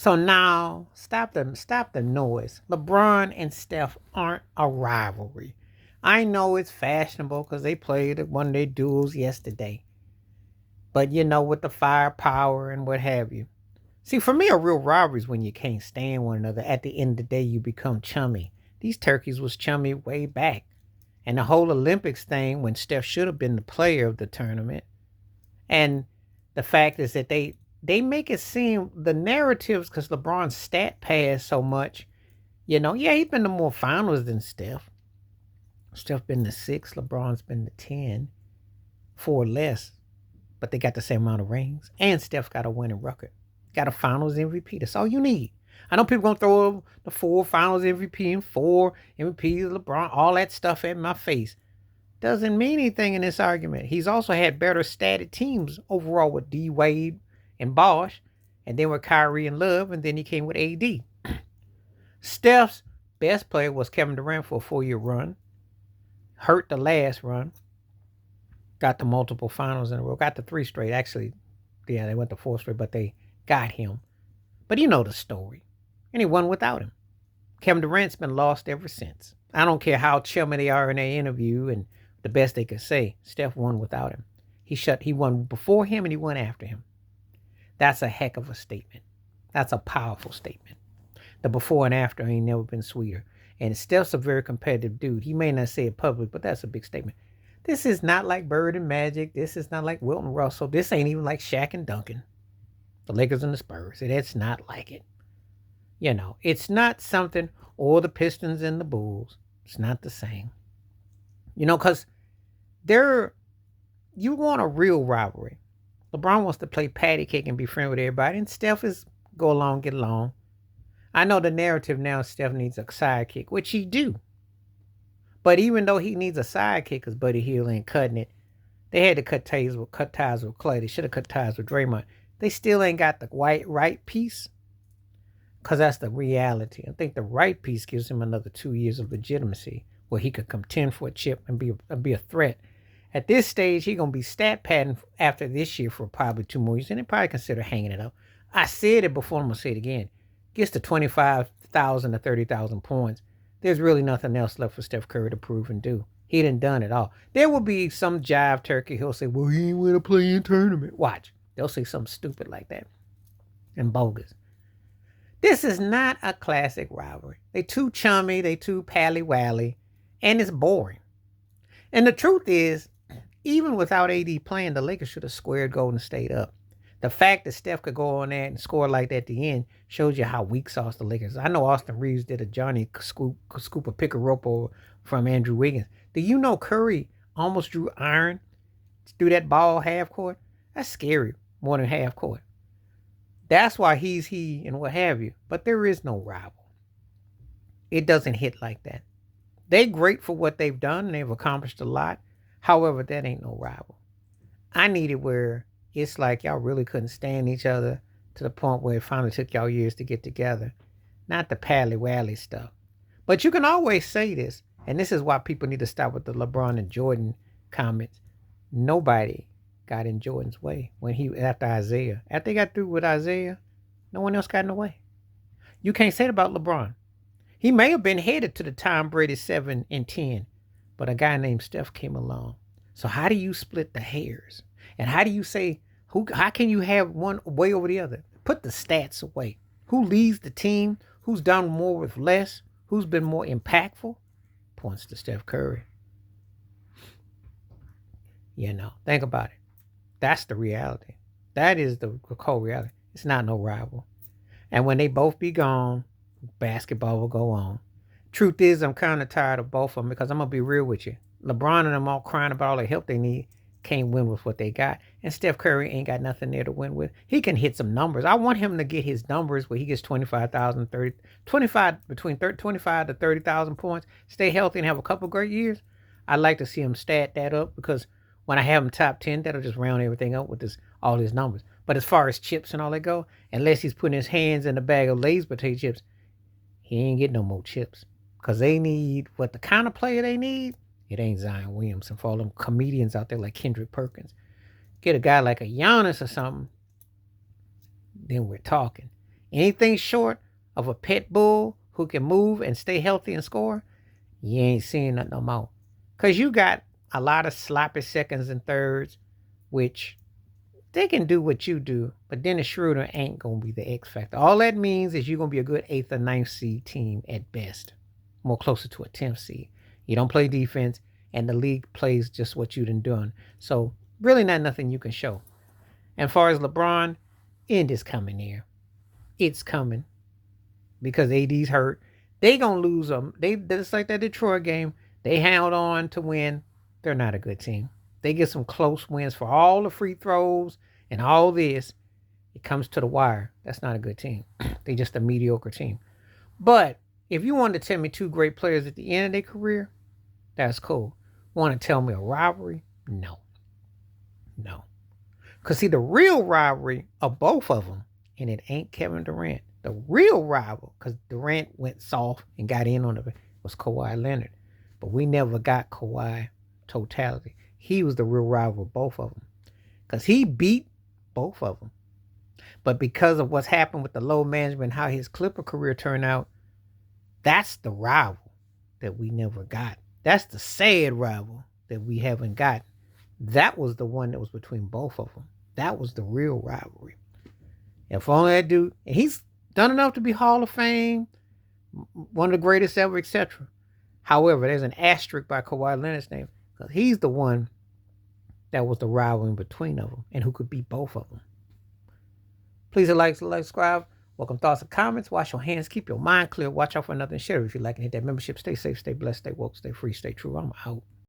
So now, stop the noise. LeBron and Steph aren't a rivalry. I know it's fashionable because they played one of their duels yesterday. But with the firepower and what have you. See, for me, a real rivalry is when you can't stand one another. At the end of the day, you become chummy. These turkeys was chummy way back. And the whole Olympics thing, when Steph should have been the player of the tournament. And the fact is that they make it seem the narratives because LeBron's stat pads so much. Yeah, he's been to more finals than Steph. Steph been to six, LeBron's been to 10, four less, but they got the same amount of rings. And Steph got a winning record. Got a finals MVP. That's all you need. I know people gonna throw the four finals MVP and four MVPs, LeBron, all that stuff at my face. Doesn't mean anything in this argument. He's also had better statted teams overall with D Wade and Bosh, and then with Kyrie and Love, and then he came with AD. Steph's best player was Kevin Durant for a 4-year run. Hurt the last run. Got the multiple finals in a row. Got the 3 straight. Actually, yeah, they went to 4 straight, but they got him. But you know the story. And he won without him. Kevin Durant's been lost ever since. I don't care how chummy they are in their interview and the best they could say. Steph won without him. He won before him and he won after him. That's a heck of a statement. That's a powerful statement. The before and after ain't never been sweeter. And Steph's a very competitive dude. He may not say it public, but that's a big statement. This is not like Bird and Magic. This is not like Wilton Russell. This ain't even like Shaq and Duncan. The Lakers and the Spurs. It's not like it. It's not something, or the Pistons and the Bulls. It's not the same. Because you want a real rivalry. LeBron wants to play patty cake and be friends with everybody, and Steph is go along, get along. I know the narrative now Steph needs a sidekick, which he do. But even though he needs a sidekick because Buddy Hield ain't cutting it, they had to cut ties with Clay. They should have cut ties with Draymond. They still ain't got the right piece because that's the reality. I think the right piece gives him another 2 years of legitimacy where he could contend for a chip and be a threat. At this stage, he's going to be stat padding after this year for probably 2 more years, and they probably consider hanging it up. I said it before, I'm going to say it again. Gets to 25,000 to 30,000 points. There's really nothing else left for Steph Curry to prove and do. He done it all. There will be some jive turkey. He'll say, well, he ain't win a play-in tournament. Watch. They'll say something stupid like that. And bogus. This is not a classic rivalry. They too chummy. They too pally-wally. And it's boring. And the truth is, even without AD playing, the Lakers should have squared Golden State up. The fact that Steph could go on that and score like that at the end shows you how weak sauce the Lakers. I know Austin Reeves did a Johnny scoop a pick a rope from Andrew Wiggins. Do you know Curry almost drew iron through that ball half court? That's scary, more than half court. That's why he's he and what have you. But there is no rival. It doesn't hit like that. They're great for what they've done and they've accomplished a lot. However, that ain't no rival. I need it where it's like y'all really couldn't stand each other to the point where it finally took y'all years to get together. Not the pally-wally stuff. But you can always say this, and this is why people need to stop with the LeBron and Jordan comments. Nobody got in Jordan's way after Isaiah. After they got through with Isaiah, no one else got in the way. You can't say it about LeBron. He may have been headed to the Tom Brady 7 and 10, but a guy named Steph came along. So how do you split the hairs? And how do you say, how can you have one way over the other? Put the stats away. Who leads the team? Who's done more with less? Who's been more impactful? Points to Steph Curry. Think about it. That's the reality. That is the cold reality. It's not no rival. And when they both be gone, basketball will go on. Truth is, I'm kind of tired of both of them because I'm going to be real with you. LeBron and them all crying about all the help they need. Can't win with what they got. And Steph Curry ain't got nothing there to win with. He can hit some numbers. I want him to get his numbers where he gets 25,000, 30, 25, between 25 to 30,000 points, stay healthy and have a couple great years. I'd like to see him stat that up because when I have him top 10, that'll just round everything up with all his numbers. But as far as chips and all that go, unless he's putting his hands in the bag of Lay's potato chips, he ain't getting no more chips. Because they need what the kind of player they need. It ain't Zion Williamson for all them comedians out there like Kendrick Perkins. Get a guy like a Giannis or something, then we're talking. Anything short of a pit bull who can move and stay healthy and score, you ain't seeing that no more. Because you got a lot of sloppy seconds and thirds, which they can do what you do, but Dennis Schroeder ain't going to be the X factor. All that means is you're going to be a good 8th or ninth seed team at best, more closer to a 10th seed. You don't play defense, and the league plays just what you done. So really not nothing you can show. And as far as LeBron, end is coming here. It's coming because AD's hurt. They gonna lose them. They just like that Detroit game. They held on to win. They're not a good team. They get some close wins for all the free throws and all this. It comes to the wire. That's not a good team. They just a mediocre team. But if you want to tell me two great players at the end of their career, that's cool. Want to tell me a rivalry? No. No. Because see, the real rivalry of both of them, and it ain't Kevin Durant. The real rival, because Durant went soft and got in on it, was Kawhi Leonard. But we never got Kawhi totality. He was the real rival of both of them. Because he beat both of them. But because of what's happened with the low management, how his Clipper career turned out, that's the rival that we never got. That's the sad rival that we haven't got. That was the one that was between both of them. That was the real rivalry. If only that dude, and he's done enough to be Hall of Fame, one of the greatest ever, etc. However, there's an asterisk by Kawhi Leonard's name because he's the one that was the rival in between of them and who could beat both of them. Please like, subscribe, welcome thoughts and comments. Wash your hands, keep your mind clear. Watch out for nothing. Share if you like and hit that membership. Stay safe, stay blessed, stay woke, stay free, stay true. I'm out.